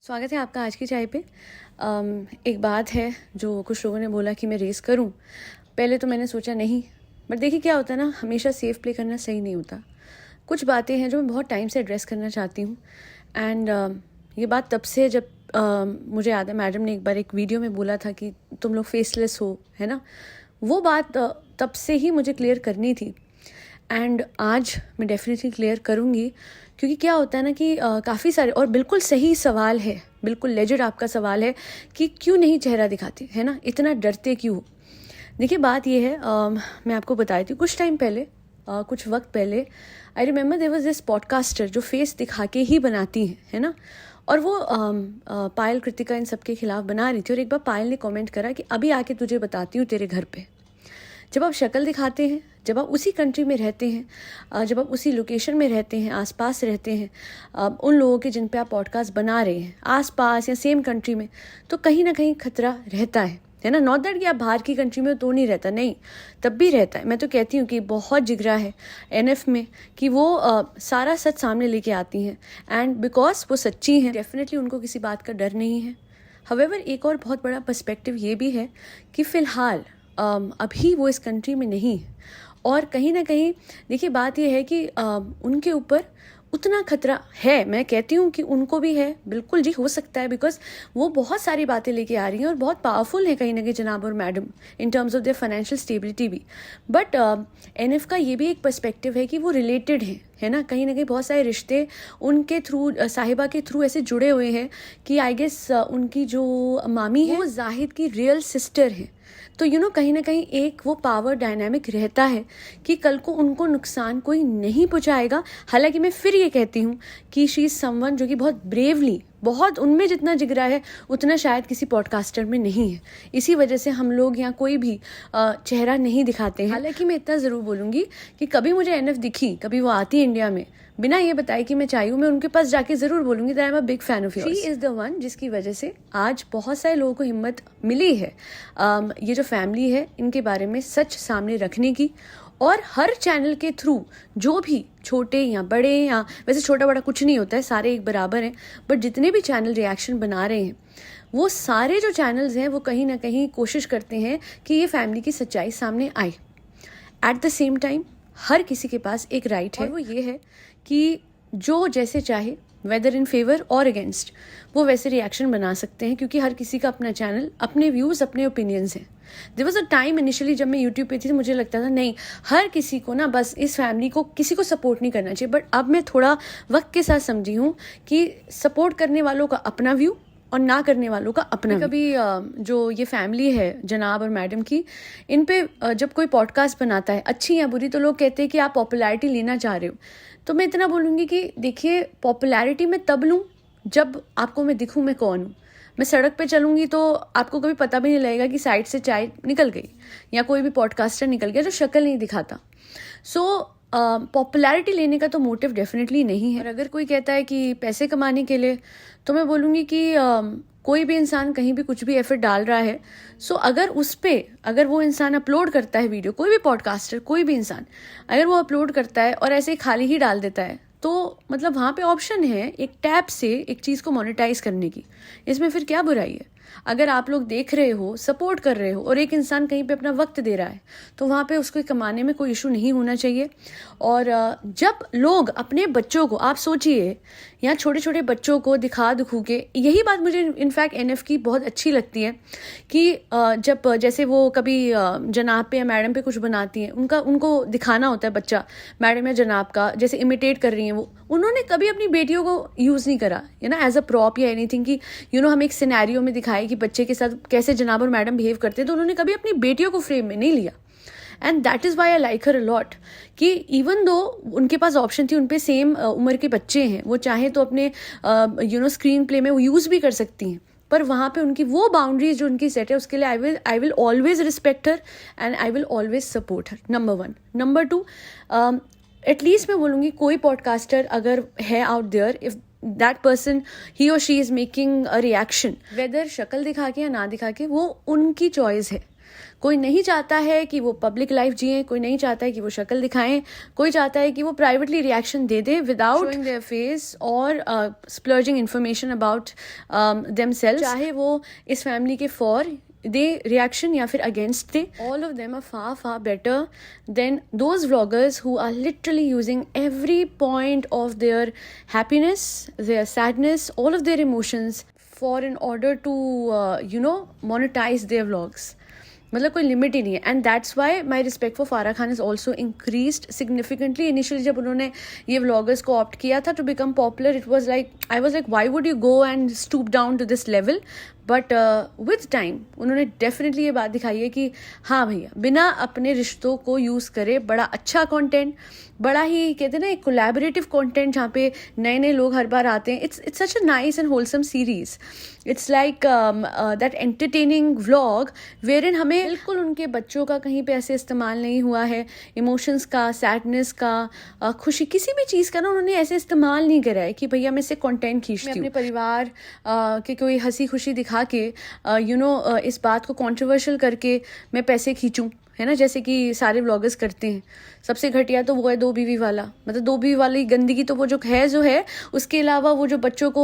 स्वागत है आपका आज की चाय पे। एक बात है जो कुछ लोगों ने बोला कि मैं रेस करूं। पहले तो मैंने सोचा नहीं, बट देखिए क्या होता है ना, हमेशा सेफ प्ले करना सही नहीं होता। कुछ बातें हैं जो मैं बहुत टाइम से एड्रेस करना चाहती हूं। एंड ये बात तब से जब मुझे याद है मैडम ने एक बार एक वीडियो में बोला था कि तुम लोग फेसलेस हो, है ना। वो बात तब से ही मुझे क्लियर करनी थी एंड आज मैं डेफिनेटली क्लियर करूँगी। क्योंकि क्या होता है ना कि काफ़ी सारे और बिल्कुल सही सवाल है, बिल्कुल लेजिट आपका सवाल है कि क्यों नहीं चेहरा दिखाते, है ना, इतना डरते क्यों हो। देखिए बात ये है, मैं आपको बताई थी कुछ टाइम पहले, कुछ वक्त पहले I remember there was this podcaster जो फेस दिखा के ही बनाती है ना। और वो पायल, कृतिका, इन सब के खिलाफ बना रही थी। और एक बार पायल ने कमेंट करा कि अभी आके तुझे बताती हूँ तेरे घर पे। जब आप शक्ल दिखाते हैं, जब आप उसी कंट्री में रहते हैं, जब आप उसी लोकेशन में रहते हैं, आसपास रहते हैं उन लोगों के जिन पे आप पॉडकास्ट बना रहे हैं, आसपास या सेम कंट्री में, तो कहीं ना कहीं खतरा रहता है ना। नॉट दैट कि आप बाहर की कंट्री में तो नहीं रहता, नहीं, तब भी रहता है। मैं तो कहती हूँ कि बहुत जिगरा है एनएफ में कि वो सारा सच सामने लेके आती हैं एंड बिकॉज वो सच्ची हैं, डेफिनेटली उनको किसी बात का डर नहीं है। हावेवर एक और बहुत बड़ा पर्सपेक्टिव ये भी है कि फ़िलहाल अभी वो इस कंट्री में नहीं है। और कहीं ना कहीं देखिए बात ये है कि उनके ऊपर उतना खतरा है। मैं कहती हूँ कि उनको भी है, बिल्कुल जी हो सकता है, बिकॉज वो बहुत सारी बातें लेके आ रही हैं और बहुत पावरफुल है कहीं ना कहीं जनाब और madam in terms of their financial stability भी। बट एनएफ का ये भी एक पर्सपेक्टिव है कि वो रिलेटेड है ना कहीं बहुत सारे रिश्ते उनके थ्रू, साहिबा के थ्रू ऐसे जुड़े हुए हैं कि आई गेस उनकी जो मामी है वो जाहिद की रियल सिस्टर है। तो कहीं ना कहीं एक वो पावर डायनामिक रहता है कि कल को उनको नुकसान कोई नहीं पहुंचाएगा। हालांकि मैं फिर ये कहती हूँ कि शी इज समवन जो कि बहुत ब्रेवली, बहुत उनमें जितना जिगरा है उतना शायद किसी पॉडकास्टर में नहीं है। इसी वजह से हम लोग यहाँ कोई भी चेहरा नहीं दिखाते हैं। हालांकि मैं इतना ज़रूर बोलूँगी कि कभी मुझे एनएफ दिखी, कभी वो आती है इंडिया में, बिना ये बताए कि मैं चाहिए, मैं उनके पास जाके ज़रूर बोलूँगी that I am a big fan of yours. She is the one जिसकी वजह से आज बहुत सारे लोगों को हिम्मत मिली है ये जो फैमिली है इनके बारे में सच सामने रखने की। और हर चैनल के थ्रू जो भी छोटे या बड़े, या वैसे छोटा बड़ा कुछ नहीं होता है, सारे एक बराबर हैं, बट जितने भी चैनल रिएक्शन बना रहे हैं वो सारे जो चैनल्स हैं वो कहीं ना कहीं कोशिश करते हैं कि ये फैमिली की सच्चाई सामने आए। एट द सेम टाइम हर किसी के पास एक राइट है, और वो ये है कि जो जैसे चाहे, वेदर इन फेवर और अगेंस्ट, वो वैसे रिएक्शन बना सकते हैं, क्योंकि हर किसी का अपना चैनल, अपने व्यूज़, अपने ओपिनियंस हैं। There was a time initially जब मैं यूट्यूब पे थी तो मुझे लगता था नहीं, हर किसी को ना बस इस फैमिली को किसी को सपोर्ट नहीं करना चाहिए। बट अब मैं थोड़ा वक्त के साथ समझी हूँ कि सपोर्ट करने वालों का अपना व्यू और ना करने वालों का अपना। कभी जो ये फैमिली है जनाब और मैडम की, इन पे जब कोई पॉडकास्ट बनाता है, अच्छी या बुरी, तो लोग कहते हैं कि आप पॉपुलैरिटी लेना चाह रहे हो। तो मैं इतना बोलूँगी कि देखिए, पॉपुलैरिटी मैं तब लूँ जब आपको मैं दिखूँ मैं कौन हूँ। मैं सड़क पे चलूँगी तो आपको कभी पता भी नहीं लगेगा कि साइड से चाय निकल गई या कोई भी पॉडकास्टर निकल गया जो शक्ल नहीं दिखाता। सो पॉपुलैरिटी लेने का तो मोटिव डेफिनेटली नहीं है। और अगर कोई कहता है कि पैसे कमाने के लिए, तो मैं बोलूँगी कि कोई भी इंसान कहीं भी कुछ भी एफर्ट डाल रहा है, सो अगर वो इंसान अपलोड करता है वीडियो, कोई भी पॉडकास्टर, कोई भी इंसान अगर वो अपलोड करता है और ऐसे खाली ही डाल देता है, तो मतलब वहाँ पे ऑप्शन है एक टैब से एक चीज़ को मोनेटाइज करने की। इसमें फिर क्या बुराई है? अगर आप लोग देख रहे हो, सपोर्ट कर रहे हो और एक इंसान कहीं पे अपना वक्त दे रहा है, तो वहाँ पे उसको कमाने में कोई इशू नहीं होना चाहिए। और जब लोग अपने बच्चों को, आप सोचिए, यहाँ छोटे छोटे बच्चों को दिखा दिखू के, यही बात मुझे इनफैक्ट एनएफ की बहुत अच्छी लगती है कि जब जैसे वो कभी जनाब पे या मैडम पे कुछ बनाती हैं, उनको दिखाना होता है बच्चा मैडम या जनाब का जैसे इमिटेट कर रही हैं वो, उन्होंने कभी अपनी बेटियों को यूज़ नहीं करा एज अ प्रॉप या एनीथिंग कि हम एक सिनेरियो में दिखाए कि बच्चे के साथ कैसे जनाब और मैडम बिहेव करते हैं, तो उन्होंने कभी अपनी बेटियों को फ्रेम में नहीं लिया। And that is why I like her a lot कि इवन दो उनके पास ऑप्शन थी, उन पे सेम उम्र के बच्चे हैं, वो चाहे तो अपने स्क्रीन प्ले में वो यूज़ भी कर सकती हैं, पर वहाँ पे उनकी वो बाउंड्रीज जो उनकी सेट है, उसके लिए I will always respect her and I will always support her, number 1। Number 2, at least मैं बोलूँगी कोई पॉडकास्टर अगर है out there, if that person he or she is making a reaction, whether शक्ल दिखा के या ना दिखा के, वो उनकी चॉइस है। कोई नहीं चाहता है कि वो पब्लिक लाइफ जिए, कोई नहीं चाहता है कि वो शक्ल दिखाएं, कोई चाहता है कि वो प्राइवेटली रिएक्शन दे दें विदाउट शोइंग देयर फेस और स्प्लर्जिंग इन्फॉर्मेशन अबाउट देमसेल्व्स, चाहे वो इस फैमिली के फॉर दे reaction या फिर against they. All of them are far better than those vloggers who are literally using every point of their happiness, their sadness, all of their emotions for in order to monetize their vlogs. मतलब कोई limit ही नहीं है. And that's why my respect for Farah Khan is also increased significantly. Initially जब उन्होंने ये vloggers को opt किया था to become popular, it was like I was like why would you go and stoop down to this level. But with time उन्होंने definitely ये बात दिखाई है कि हाँ भैया, बिना अपने रिश्तों को यूज़ करे बड़ा अच्छा कंटेंट, बड़ा ही कहते हैं ना एक कोलैबोरेटिव कंटेंट जहाँ पे नए नए लोग हर बार आते हैं. It's such a nice and wholesome series. It's like that entertaining vlog wherein हमें बिल्कुल उनके बच्चों का कहीं पे ऐसे इस्तेमाल नहीं हुआ है, इमोशंस का, सैडनेस का, खुशी, किसी भी चीज़ का ना उन्होंने ऐसे इस्तेमाल नहीं करा है कि भैया मैं इससे कंटेंट खींचती हूँ. अपने परिवार के कोई हंसी खुशी दिखा के इस बात को कंट्रोवर्शियल करके मैं पैसे खींचूं, है ना, जैसे कि सारे व्लॉगर्स करते हैं. सबसे घटिया तो वो है 2 बीवी वाला. मतलब 2 बीवी वाली गंदगी तो वो जो है उसके अलावा वो जो बच्चों को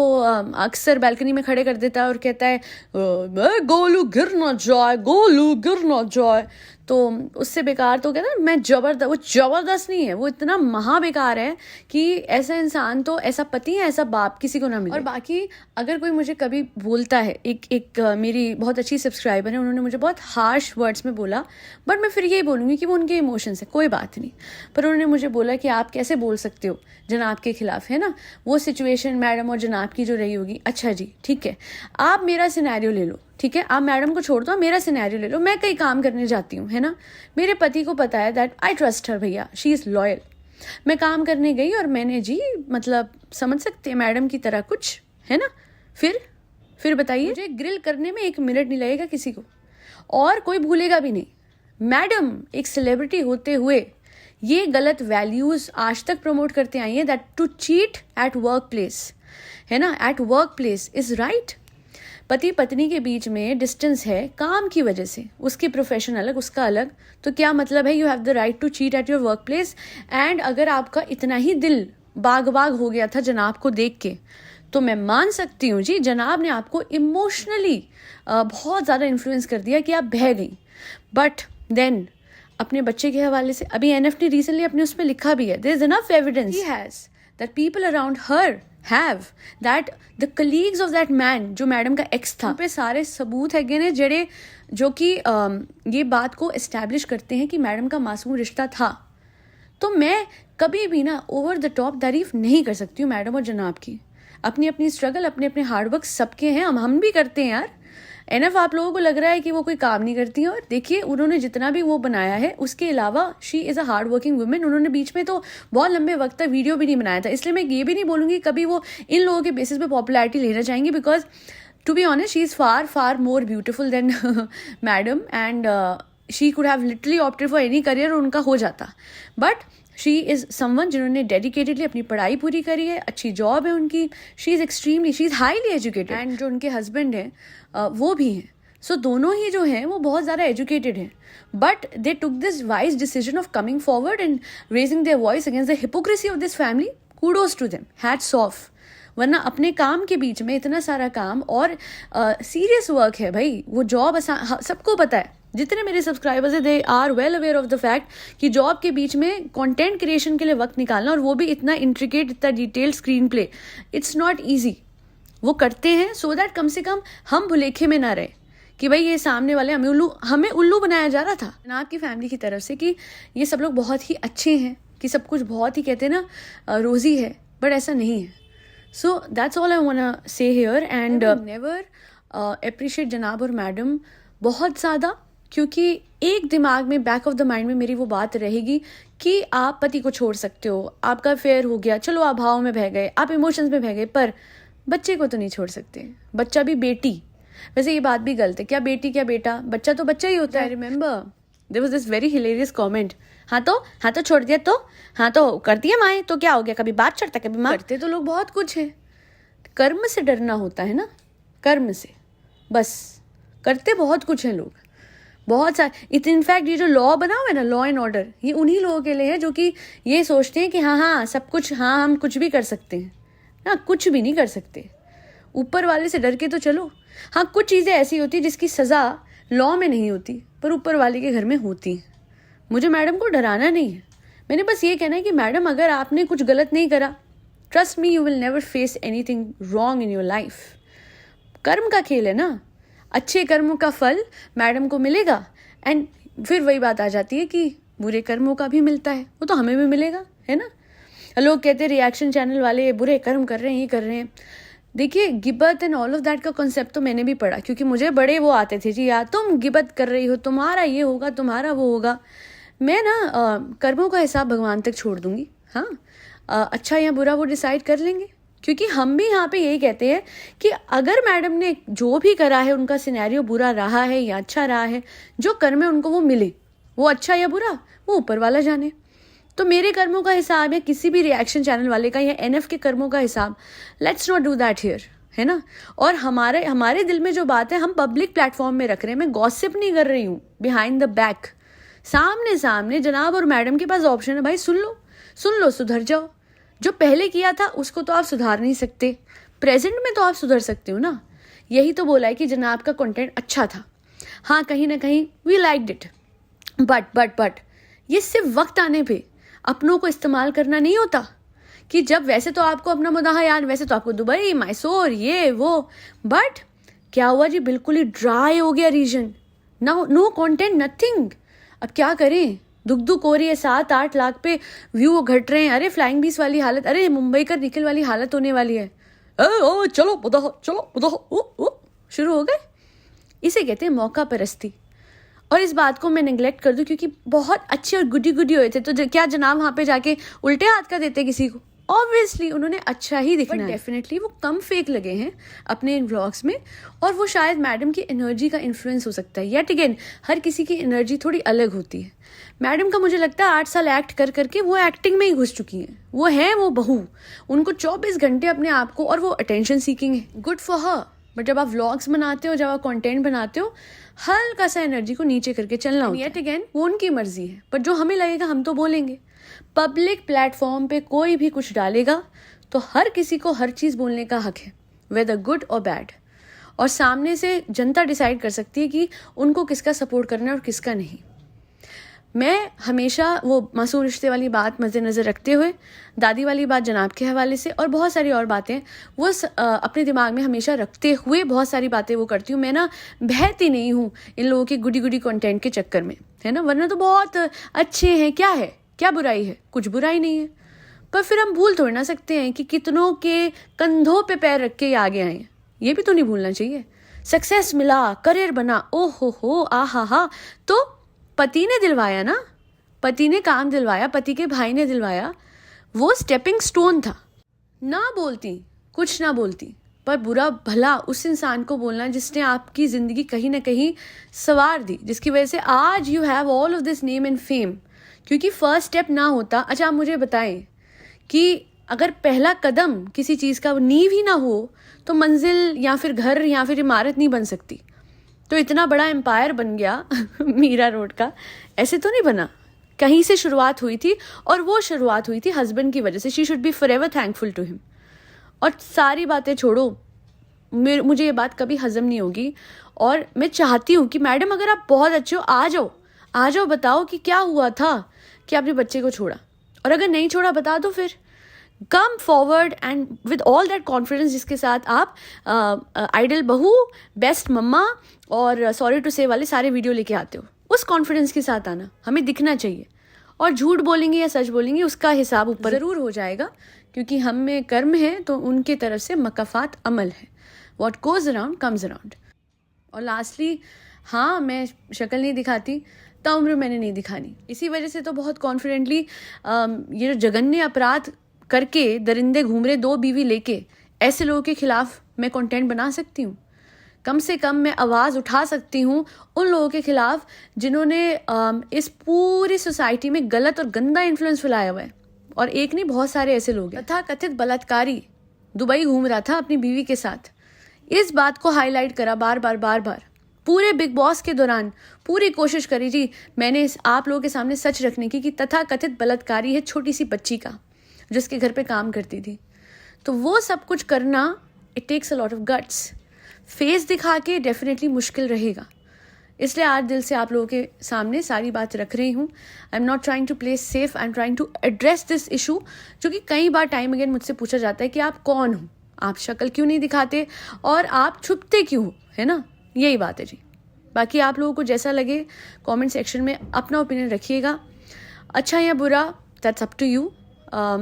अक्सर बालकनी में खड़े कर देता है और कहता है गोलू गिर ना जाए, गोलू गिर ना जाए. तो उससे बेकार तो कहता है मैं वो जबरदस्त नहीं है, वो इतना महा बेकार है कि ऐसा इंसान तो, ऐसा पति है, ऐसा बाप किसी को ना मिले. और बाकी अगर कोई मुझे कभी बोलता है, एक मेरी बहुत अच्छी सब्सक्राइबर है, उन्होंने मुझे बहुत हार्श वर्ड्स में बोला, बट मैं फिर यही बोलूँगी कि वो उनके इमोशंस है, कोई बात नहीं. पर उन्होंने मुझे बोला कि आप कैसे बोल सकते हो जनाब के खिलाफ, है ना, वो सिचुएशन मैडम और जनाब की जो रही होगी. अच्छा जी ठीक है, आप मेरा सिनेरियो ले लो, ठीक है, आप मैडम को छोड़ दो, मेरा सिनेरियो ले लो. मैं कहीं काम करने जाती हूँ, है ना, मेरे पति को पता है दैट आई ट्रस्ट हर भैया, शी इज़ लॉयल. मैं काम करने गई और मैंने जी मतलब समझ सकते हैं मैडम की तरह कुछ, है ना, फिर बताइए, मुझे ग्रिल करने में 1 मिनट नहीं लगेगा किसी को, और कोई भूलेगा भी नहीं. मैडम एक सेलिब्रिटी होते हुए ये गलत वैल्यूज आज तक प्रमोट करते आई हैं, that to cheat at work place, है ना, at work place is right. पति पत्नी के बीच में डिस्टेंस है काम की वजह से, उसकी प्रोफेशन अलग, उसका अलग, तो क्या मतलब है you have the right to cheat at your work place. And अगर आपका इतना ही दिल बाग हो गया था जनाब को देख के, तो मैं मान सकती हूँ जी जनाब ने आपको इमोशनली बहुत ज़्यादा इन्फ्लुएंस कर दिया कि आप बह गई. बट देन अपने बच्चे के हवाले से अभी एनएफ ने रिसेंटली अपने उसमें लिखा भी है, there is enough evidence he has that people around her have that the colleagues of that man, जो मैडम का एक्स था, पे सारे सबूत है ने जड़े जो कि ये बात को एस्टैब्लिश करते हैं कि मैडम का मासूम रिश्ता था. तो मैं कभी भी ना ओवर द टॉप तारीफ नहीं कर सकती हूँ मैडम और जनाब की. अपनी अपनी स्ट्रगल, अपने अपने हार्डवर्क सबके हैं, हम भी करते हैं यार. एनएफ आप लोगों को लग रहा है कि वो कोई काम नहीं करती है, और देखिए उन्होंने जितना भी वो बनाया है उसके अलावा she is a hard working women. उन्होंने बीच में तो बहुत लंबे वक्त तक वीडियो भी नहीं बनाया था, इसलिए मैं ये भी नहीं बोलूँगी कभी वो इन लोगों के बेसिस पे पॉपुलैरिटी लेना चाहेंगी, because to be honest she is far more beautiful than madam, and she could have literally opted for any career और उनका हो जाता. बट शी इज़ समवन जिन्होंने डेडिकेटेडली अपनी पढ़ाई पूरी करी है, अच्छी जॉब है उनकी, she is highly educated, and जो उनके हस्बैंड हैं वो भी हैं. सो दोनों ही जो हैं वो बहुत ज़्यादा एजुकेटेड हैं, but they took this wise decision of coming forward and raising their voice against the hypocrisy of this family. Kudos to them, hats off. वरना अपने काम के बीच में इतना सारा काम और सीरियस वर्क है भाई, वो जॉब सबको पता है, जितने मेरे सब्सक्राइबर्स हैं they are well aware of the fact कि जॉब के बीच में कंटेंट क्रिएशन के लिए वक्त निकालना, और वो भी इतना इंट्रिकेट, इतना detailed screen play, it's not easy. वो करते हैं सो दैट कम से कम हम भुलेखे में ना रहे कि भाई ये सामने वाले हमें उल्लू बनाया जा रहा था जनाब की फैमिली की तरफ से कि ये सब लोग बहुत ही अच्छे हैं, कि सब कुछ बहुत ही कहते हैं ना रोजी है, बट ऐसा नहीं है. So that's all I want to say here. And never appreciate जनाब और मैडम बहुत ज़्यादा, क्योंकि एक दिमाग में, बैक ऑफ द माइंड में मेरी वो बात रहेगी कि आप पति को छोड़ सकते हो, आपका अफेयर हो गया, चलो आप भाव में बह गए, आप इमोशंस में बह गए, पर बच्चे को तो नहीं छोड़ सकते. बच्चा भी बेटी, वैसे ये बात भी गलत है, क्या बेटी क्या बेटा, बच्चा तो बच्चा ही होता है. Remember there was this very hilarious comment, हाँ तो छोड़ दिया, तो हाँ तो कर दिया माए, तो क्या हो गया, कभी बात चढ़ता कभी माँ. करते तो लोग बहुत कुछ है, कर्म से डरना होता है ना, कर्म से, बस करते बहुत कुछ है लोग, बहुत सारे इनफैक्ट ये जो लॉ बना हुआ है ना, लॉ एंड ऑर्डर, ये उन्हीं लोगों के लिए है जो कि ये सोचते हैं कि हाँ सब कुछ, हाँ हम कुछ भी कर सकते हैं ना। कुछ भी नहीं कर सकते, ऊपर वाले से डर के तो चलो। हाँ कुछ चीज़ें ऐसी होती है जिसकी सज़ा लॉ में नहीं होती पर ऊपर वाले के घर में होती है। मुझे मैडम को डराना नहीं है, मैंने बस ये कहना है कि मैडम अगर आपने कुछ गलत नहीं करा, trust me you will never face anything wrong in your life. कर्म का खेल है ना, अच्छे कर्मों का फल मैडम को मिलेगा। एंड फिर वही बात आ जाती है कि बुरे कर्मों का भी मिलता है, वो तो हमें भी मिलेगा, है ना। लोग कहते हैं रिएक्शन चैनल वाले बुरे कर्म कर रहे हैं, ये कर रहे हैं। देखिए गिबत एंड ऑल ऑफ दैट का कॉन्सेप्ट तो मैंने भी पढ़ा, क्योंकि मुझे बड़े वो आते थे जी, यार तुम गिबत कर रही हो, तुम्हारा ये होगा, तुम्हारा वो होगा। मैं ना कर्मों का हिसाब भगवान तक छोड़ दूंगी। हाँ अच्छा या बुरा वो डिसाइड कर लेंगे, क्योंकि हम भी यहाँ पे यही कहते हैं कि अगर मैडम ने जो भी करा है, उनका सिनेरियो बुरा रहा है या अच्छा रहा है, जो कर्म है उनको वो मिले, वो अच्छा या बुरा वो ऊपर वाला जाने। तो मेरे कर्मों का हिसाब या किसी भी रिएक्शन चैनल वाले का या एनएफ के कर्मों का हिसाब, let's not do that here, है ना। और हमारे दिल में जो बात है हम पब्लिक प्लेटफॉर्म में रख रहे हैं। मैं गॉसिप नहीं कर रही हूँ बिहाइंड द बैक, सामने सामने जनाब और मैडम के पास ऑप्शन है, भाई सुन लो सुधर जाओ। जो पहले किया था उसको तो आप सुधार नहीं सकते, प्रेजेंट में तो आप सुधर सकते हो ना। यही तो बोला है कि जनाब का कंटेंट अच्छा था, हाँ कहीं ना कहीं वी लाइक्ड इट, बट ये सिर्फ वक्त आने पे अपनों को इस्तेमाल करना नहीं होता। कि जब वैसे तो आपको अपना मुदाहा यार, वैसे तो आपको दुबई मैसूर ये वो, बट क्या हुआ जी, बिल्कुल ही ड्राई हो गया रीजन, नो कंटेंट नथिंग। अब क्या करें, दुख हो रही है, 7-8 लाख पे व्यू घट रहे हैं। अरे फ्लाइंग बीस वाली हालत, अरे मुंबई का निकल वाली हालत होने वाली है। चलो बताओ शुरू हो गए। इसे कहते हैं मौका परस्ती। और इस बात को मैं नेग्लेक्ट कर दूं क्योंकि बहुत अच्छे और गुडी हुए थे, तो क्या जनाब वहाँ पे जाके उल्टे हाथ का देते किसी को? ऑब्वियसली उन्होंने अच्छा ही दिखना है। डेफिनेटली वो कम फेक लगे हैं अपने इन व्लॉग्स में, और वो शायद मैडम की एनर्जी का इन्फ्लुएंस हो सकता है। येट अगेन हर किसी की एनर्जी थोड़ी अलग होती है। मैडम का मुझे लगता है 8 साल एक्ट कर करके वो एक्टिंग में ही घुस चुकी हैं। वो है वो बहू, उनको 24 घंटे अपने आप को, और वो अटेंशन सीकिंग है, गुड फॉर हर। बट जब आप व्लॉग्स बनाते हो, जब आप कंटेंट बनाते हो, हल्का सा एनर्जी को नीचे करके चलना होता है। येट अगेन वो उनकी मर्जी है, पर जो हमें लगेगा हम तो बोलेंगे। पब्लिक प्लेटफॉर्म पे कोई भी कुछ डालेगा तो हर किसी को हर चीज़ बोलने का हक है, वेदर गुड और बैड। और सामने से जनता डिसाइड कर सकती है कि उनको किसका सपोर्ट करना है और किसका नहीं। मैं हमेशा वो मासूम रिश्ते वाली बात मद्देनज़र रखते हुए, दादी वाली बात जनाब के हवाले से, और बहुत सारी और बातें वो अपने दिमाग में हमेशा रखते हुए बहुत सारी बातें वो करती हूँ। मैं ना बहती नहीं हूँ इन लोगों के गुडी कंटेंट के चक्कर में, है ना। वरना तो बहुत अच्छे हैं, क्या है, क्या बुराई है, कुछ बुराई नहीं है। पर फिर हम भूल थोड़ी ना सकते हैं कि कितनों के कंधों पे पैर रख के ये आगे आए हैं, ये भी तो नहीं भूलना चाहिए। सक्सेस मिला, करियर बना, ओ हो हा, तो पति ने दिलवाया ना, पति ने काम दिलवाया, पति के भाई ने दिलवाया, वो स्टेपिंग स्टोन था। ना बोलती, कुछ ना बोलती, पर बुरा भला उस इंसान को बोलना जिसने आपकी ज़िंदगी कहीं ना कहीं संवार दी, जिसकी वजह से आज you have all of this name and fame. क्योंकि फर्स्ट स्टेप ना होता, अच्छा आप मुझे बताएं कि अगर पहला कदम किसी चीज़ का नींव ही ना हो तो मंजिल या फिर घर या फिर इमारत नहीं बन सकती। तो इतना बड़ा एम्पायर बन गया मीरा रोड का, ऐसे तो नहीं बना, कहीं से शुरुआत हुई थी, और वो शुरुआत हुई थी हस्बैंड की वजह से। She should be forever thankful to him. और सारी बातें छोड़ो, मुझे ये बात कभी हजम नहीं होगी, और मैं चाहती हूँ कि मैडम अगर आप बहुत अच्छे हो, आ जाओ बताओ कि क्या हुआ था कि आपने बच्चे को छोड़ा, और अगर नहीं छोड़ा बता दो। फिर come forward and with all that confidence जिसके साथ आप आइडल बहू, बेस्ट मम्मा और सॉरी टू से वाले सारे वीडियो लेके आते हो, उस कॉन्फिडेंस के साथ आना, हमें दिखना चाहिए। और झूठ बोलेंगे या सच बोलेंगे उसका हिसाब ऊपर ज़रूर हो जाएगा, क्योंकि हम में कर्म है तो उनके तरफ से मकफ़ात अमल है। What goes around comes around. और लास्टली, हाँ मैं शक्ल नहीं दिखाती, ताउम्र मैंने नहीं दिखानी, इसी वजह से तो बहुत कॉन्फिडेंटली ये जो जघन्य अपराध करके दरिंदे घूम रहे 2 बीवी लेके, ऐसे लोगों के खिलाफ मैं कंटेंट बना सकती हूँ। कम से कम मैं आवाज़ उठा सकती हूँ उन लोगों के खिलाफ जिन्होंने इस पूरी सोसाइटी में गलत और गंदा इन्फ्लुएंस फैलाया हुआ है। और एक नहीं, बहुत सारे ऐसे लोग हैं। तथा कथित बलात्कारी दुबई घूम रहा था अपनी बीवी के साथ, इस बात को हाईलाइट करा बार बार, पूरे बिग बॉस के दौरान पूरी कोशिश करी जी मैंने आप लोगों के सामने सच रखने की कि तथाकथित बलात्कारी है छोटी सी बच्ची का, जिसके घर पे काम करती थी। तो वो सब कुछ करना, it takes a lot of guts. Face दिखा के डेफिनेटली मुश्किल रहेगा, इसलिए आज दिल से आप लोगों के सामने सारी बात रख रही हूँ। I am not trying to play safe, I am trying to address this issue, जो कि कई बार टाइम अगेन मुझसे पूछा जाता है कि आप कौन हो, आप शक्ल क्यों नहीं दिखाते और आप छुपते क्यों हो, है ना। यही बात है जी। बाकी आप लोगों को जैसा लगे कमेंट सेक्शन में अपना ओपिनियन रखिएगा, अच्छा या बुरा, that's up to you.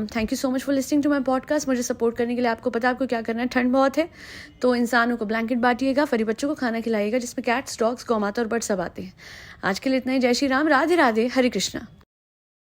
Thank you so much for listening to my podcast. मुझे सपोर्ट करने के लिए आपको पता है आपको क्या करना है। ठंड बहुत है तो इंसानों को ब्लैंकेट बांटिएगा, फरी बच्चों को खाना खिलाइएगा जिसमें कैट्स, डॉग्स, गौ माता और बर्ड सब आते हैं। आज के लिए इतना ही। जय श्री राम, राधे राधे, हरे कृष्णा।